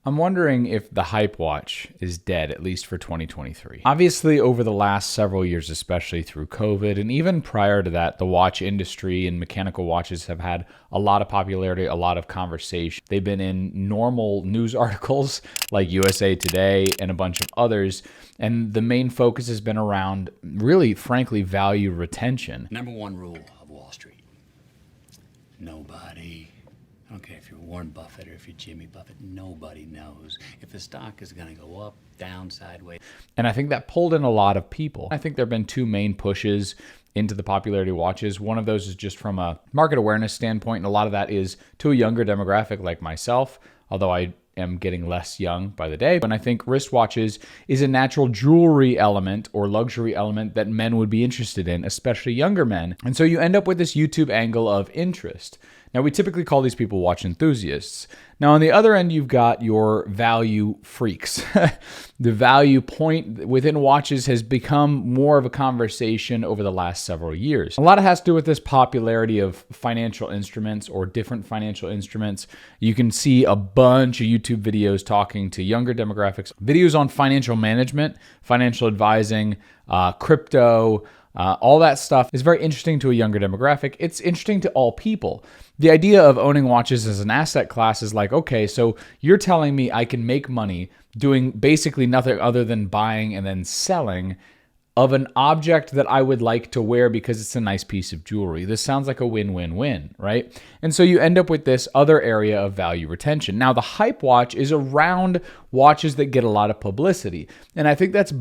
I'm wondering if the hype watch is dead, at least for 2023. Obviously, over the last several years, especially through COVID, and even prior to that, the watch industry and mechanical watches have had a lot of popularity, a lot of conversation. They've been in normal news articles like USA Today and a bunch of others. And the main focus has been around, really, frankly, value retention. Number one rule of Wall Street: nobody, I don't care if you're Warren Buffett or if you're Jimmy Buffett, nobody knows if the stock is going to go up, down, sideways. And I think that pulled in a lot of people. I think there have been two main pushes into the popularity of watches. One of those is just from a market awareness standpoint, and a lot of that is to a younger demographic like myself, although I am getting less young by the day. And I think wristwatches is a natural jewelry element or luxury element that men would be interested in, especially younger men. And so you end up with this YouTube angle of interest. Now, we typically call these people watch enthusiasts. Now, on the other end, you've got your value freaks. The value point within watches has become more of a conversation over the last several years. A lot of it has to do with this popularity of financial instruments or different financial instruments. You can see a bunch of YouTube videos talking to younger demographics, videos on financial management, financial advising, crypto. All that stuff is very interesting to a younger demographic. It's interesting to all people. The idea of owning watches as an asset class is like, okay, so you're telling me I can make money doing basically nothing other than buying and then selling of an object that I would like to wear because it's a nice piece of jewelry. This sounds like a win-win-win, right? And so you end up with this other area of value retention. Now, the hype watch is around watches that get a lot of publicity. And I think that's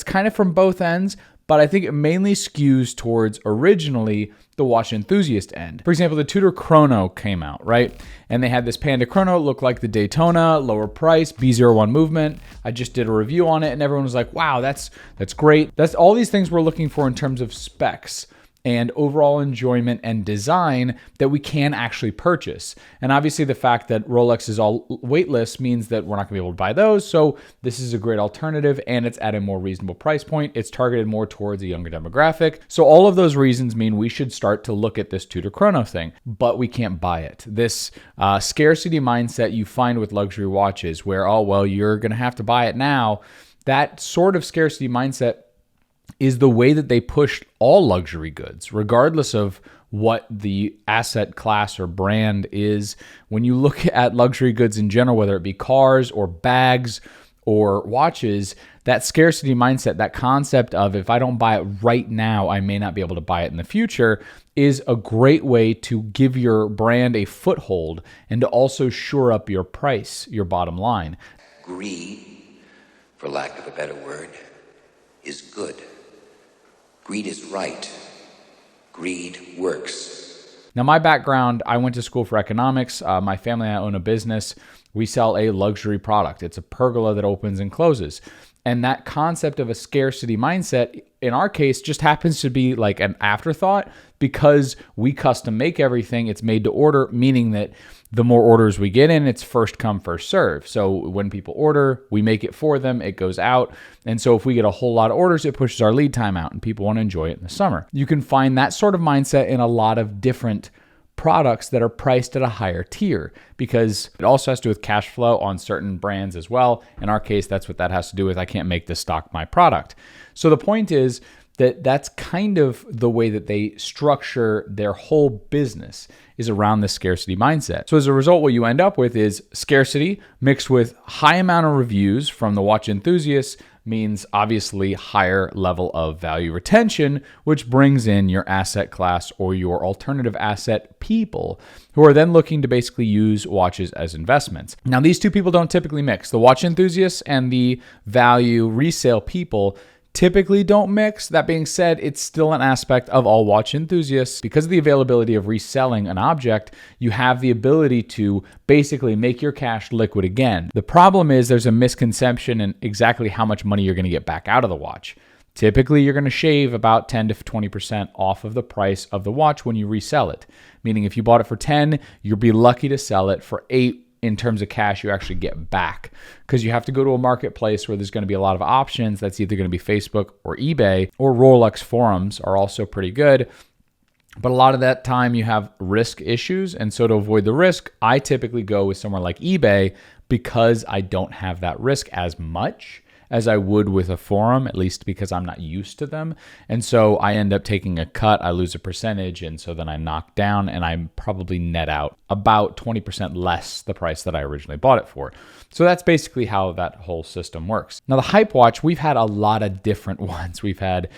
kind of from both ends, but I think it mainly skews towards originally the watch enthusiast end. For example, the Tudor Chrono came out, right? And they had this Panda Chrono, look like the Daytona, lower price, B01 movement. I just did a review on it and everyone was like, wow, that's great. That's all these things we're looking for in terms of specs and overall enjoyment and design that we can actually purchase. And obviously the fact that Rolex is all weightless means that we're not gonna be able to buy those. So this is a great alternative and it's at a more reasonable price point. It's targeted more towards a younger demographic. So all of those reasons mean we should start to look at this Tudor Chrono thing, but we can't buy it. This scarcity mindset you find with luxury watches where, oh, well, you're gonna have to buy it now. That sort of scarcity mindset is the way that they push all luxury goods, regardless of what the asset class or brand is. When you look at luxury goods in general, whether it be cars or bags or watches, that scarcity mindset, that concept of if I don't buy it right now, I may not be able to buy it in the future, is a great way to give your brand a foothold and to also shore up your price, your bottom line. Greed, for lack of a better word, is good. Greed is right. Greed works. Now, my background, I went to school for economics. My family and I own a business. We sell a luxury product. It's a pergola that opens and closes. And that concept of a scarcity mindset, in our case, just happens to be like an afterthought because we custom make everything. It's made to order, meaning that the more orders we get in, it's first come, first serve. So when people order, we make it for them, it goes out. And so if we get a whole lot of orders, it pushes our lead time out and people want to enjoy it in the summer. You can find that sort of mindset in a lot of different products that are priced at a higher tier because it also has to do with cash flow on certain brands as well. In our case, that's what that has to do with. I can't make this stock my product. So the point is that that's kind of the way that they structure their whole business is around the scarcity mindset. So as a result, what you end up with is scarcity mixed with high amount of reviews from the watch enthusiasts means obviously higher level of value retention, which brings in your asset class or your alternative asset people who are then looking to basically use watches as investments. Now, these two people don't typically mix. The watch enthusiasts and the value resale people typically don't mix. That being said, it's still an aspect of all watch enthusiasts. Because of the availability of reselling an object, you have the ability to basically make your cash liquid again. The problem is there's a misconception in exactly how much money you're going to get back out of the watch. Typically, you're going to shave about 10 to 20% off of the price of the watch when you resell it. Meaning if you bought it for 10, you'll be lucky to sell it for 8 in terms of cash you actually get back, because you have to go to a marketplace where there's going to be a lot of options. That's either going to be Facebook or eBay, or Rolex forums are also pretty good. But a lot of that time you have risk issues. And so to avoid the risk, I typically go with somewhere like eBay because I don't have that risk as much as I would with a forum, at least because I'm not used to them. And so I end up taking a cut, I lose a percentage, and so then I knock down and I probably net out about 20% less the price that I originally bought it for. So that's basically how that whole system works. Now the Hype Watch, we've had a lot of different ones. We've had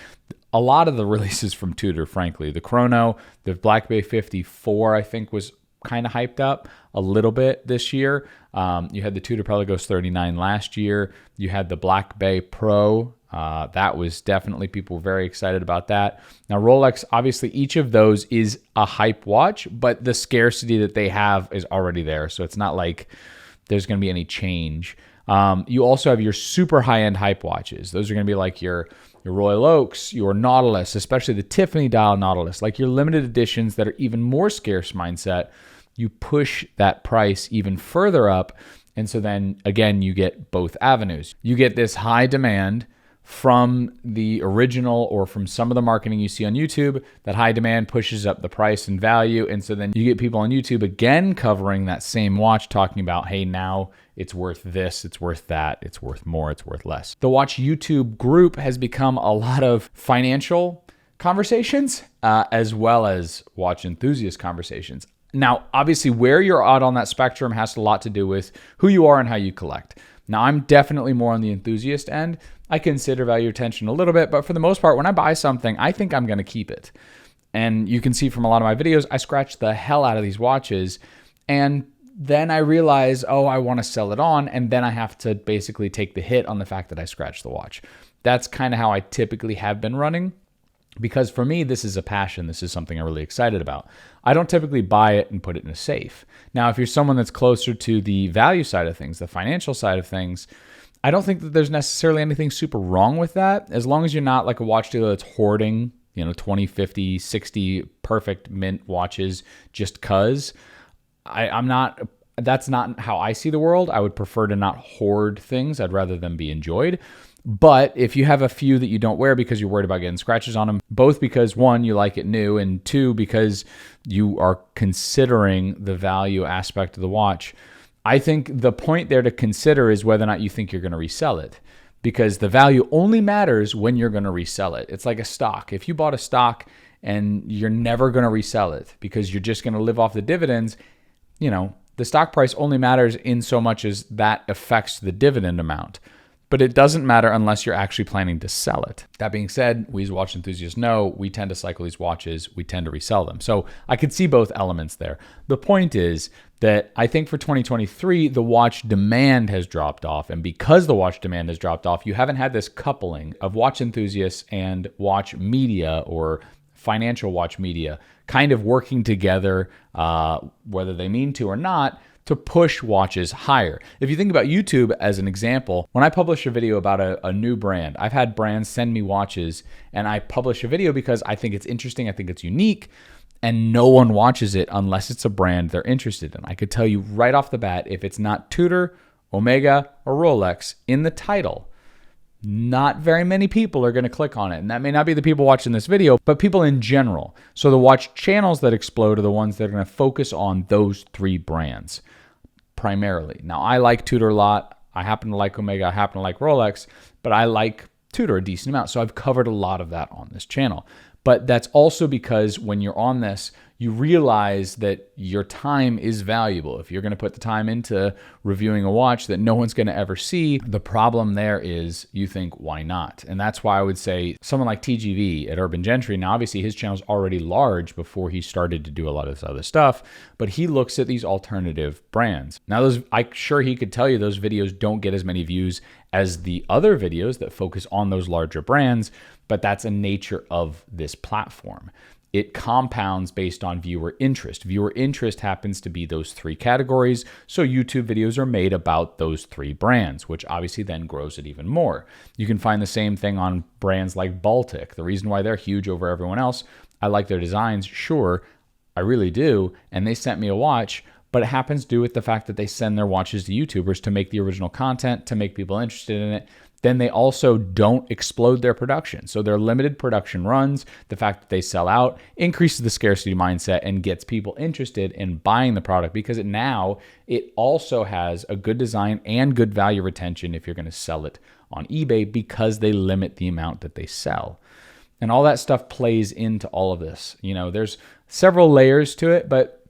a lot of the releases from Tudor, frankly. The Chrono, the Black Bay 54, I think was kind of hyped up a little bit this year. You had the Tudor Pelagos 39 last year. You had the Black Bay Pro. That was definitely, people were very excited about that. Now Rolex, obviously each of those is a hype watch, but the scarcity that they have is already there. So it's not like there's going to be any change. You also have your super high-end hype watches. Those are going to be like your Royal Oaks, your Nautilus, especially the Tiffany dial Nautilus, like your limited editions that are even more scarce mindset. You push that price even further up. And so then again, you get both avenues. You get this high demand from the original or from some of the marketing you see on YouTube. That high demand pushes up the price and value. And so then you get people on YouTube again covering that same watch, talking about, hey, now it's worth this, it's worth that, it's worth more, it's worth less. The Watch YouTube group has become a lot of financial conversations as well as watch enthusiast conversations. Now, obviously, where you're at on that spectrum has a lot to do with who you are and how you collect. Now, I'm definitely more on the enthusiast end. I consider value retention a little bit, but for the most part, when I buy something, I think I'm going to keep it. And you can see from a lot of my videos, I scratch the hell out of these watches. And then I realize, oh, I want to sell it on. And then I have to basically take the hit on the fact that I scratched the watch. That's kind of how I typically have been running. Because for me, this is a passion. This is something I'm really excited about. I don't typically buy it and put it in a safe. Now, if you're someone that's closer to the value side of things, the financial side of things, I don't think that there's necessarily anything super wrong with that. As long as you're not like a watch dealer that's hoarding, 20, 50, 60 perfect mint watches just cause. That's not how I see the world. I would prefer to not hoard things. I'd rather them be enjoyed. But if you have a few that you don't wear because you're worried about getting scratches on them, both because one, you like it new, and two, because you are considering the value aspect of the watch, I think the point there to consider is whether or not you think you're going to resell it, because the value only matters when you're going to resell it. It's like a stock. If you bought a stock and you're never going to resell it because you're just going to live off the dividends, the stock price only matters in so much as that affects the dividend amount. But it doesn't matter unless you're actually planning to sell it. That being said, we as watch enthusiasts know we tend to cycle these watches, we tend to resell them. So I could see both elements there. The point is that I think for 2023, the watch demand has dropped off. And because the watch demand has dropped off, you haven't had this coupling of watch enthusiasts and watch media or financial watch media kind of working together, whether they mean to or not, to push watches higher. If you think about YouTube as an example, when I publish a video about a new brand, I've had brands send me watches and I publish a video because I think it's interesting, I think it's unique, and no one watches it unless it's a brand they're interested in. I could tell you right off the bat, if it's not Tudor, Omega, or Rolex in the title, not very many people are going to click on it. And that may not be the people watching this video, but people in general. So the watch channels that explode are the ones that are going to focus on those three brands primarily. Now, I like Tudor a lot. I happen to like Omega. I happen to like Rolex, but I like Tudor a decent amount. So I've covered a lot of that on this channel. But that's also because when you're on this, you realize that your time is valuable. If you're going to put the time into reviewing a watch that no one's going to ever see, the problem there is you think, why not? And that's why I would say someone like TGV at Urban Gentry, now obviously his channel's already large before he started to do a lot of this other stuff, but he looks at these alternative brands. Now, I'm sure he could tell you those videos don't get as many views as the other videos that focus on those larger brands, but that's a nature of this platform. It compounds based on viewer interest. Viewer interest happens to be those three categories. So YouTube videos are made about those three brands, which obviously then grows it even more. You can find the same thing on brands like Baltic. The reason why they're huge over everyone else, I like their designs, sure, I really do. And they sent me a watch, but it happens to do with the fact that they send their watches to YouTubers to make the original content, to make people interested in it. Then they also don't explode their production. So their limited production runs, the fact that they sell out, increases the scarcity mindset and gets people interested in buying the product, because now it also has a good design and good value retention if you're going to sell it on eBay, because they limit the amount that they sell. And all that stuff plays into all of this. There's several layers to it, but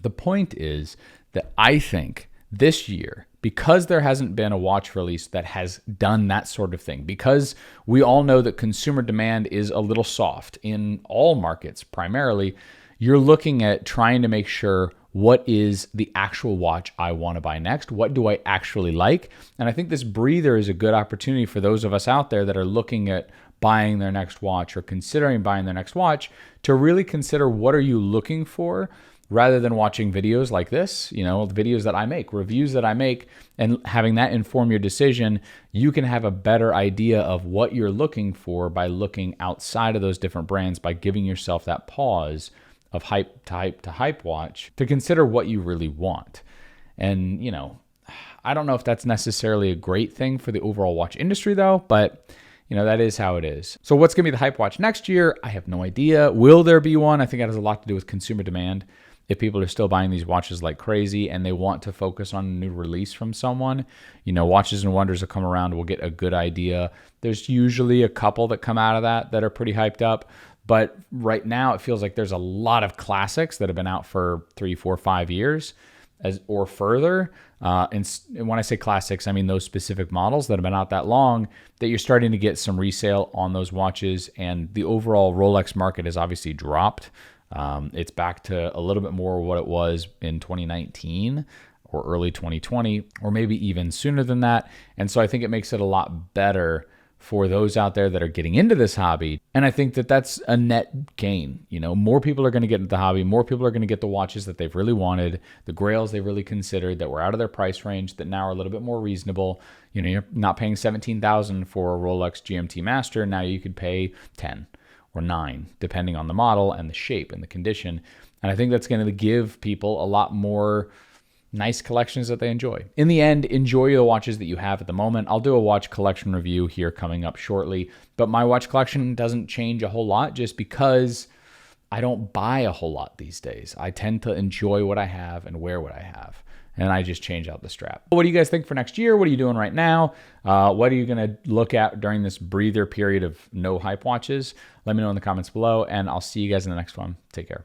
the point is that I think this year, because there hasn't been a watch release that has done that sort of thing, because we all know that consumer demand is a little soft in all markets primarily, you're looking at trying to make sure, what is the actual watch I want to buy next? What do I actually like? And I think this breather is a good opportunity for those of us out there that are looking at buying their next watch or considering buying their next watch to really consider, what are you looking for, rather than watching videos like this, the videos that I make, reviews that I make, and having that inform your decision. You can have a better idea of what you're looking for by looking outside of those different brands, by giving yourself that pause of hype to hype to hype watch to consider what you really want. And, I don't know if that's necessarily a great thing for the overall watch industry though, but that is how it is. So what's going to be the hype watch next year? I have no idea. Will there be one? I think that has a lot to do with consumer demand. If people are still buying these watches like crazy and they want to focus on a new release from someone, Watches and Wonders will come around, we'll get a good idea. There's usually a couple that come out of that are pretty hyped up. But right now it feels like there's a lot of classics that have been out for 3, 4, 5 years or further. And when I say classics, I mean those specific models that have been out that long, that you're starting to get some resale on those watches. And the overall Rolex market has obviously dropped. It's back to a little bit more what it was in 2019 or early 2020, or maybe even sooner than that. And so I think it makes it a lot better for those out there that are getting into this hobby. And I think that that's a net gain. More people are going to get into the hobby. More people are going to get the watches that they've really wanted, the grails they really considered that were out of their price range, that now are a little bit more reasonable. You're not paying $17,000 for a Rolex GMT Master. Now you could pay 10 or 9, depending on the model and the shape and the condition. And I think that's going to give people a lot more nice collections that they enjoy. In the end, enjoy the watches that you have at the moment. I'll do a watch collection review here coming up shortly, but my watch collection doesn't change a whole lot just because I don't buy a whole lot these days. I tend to enjoy what I have and wear what I have, and I just change out the strap. What do you guys think for next year? What are you doing right now? What are you going to look at during this breather period of no hype watches? Let me know in the comments below, and I'll see you guys in the next one. Take care.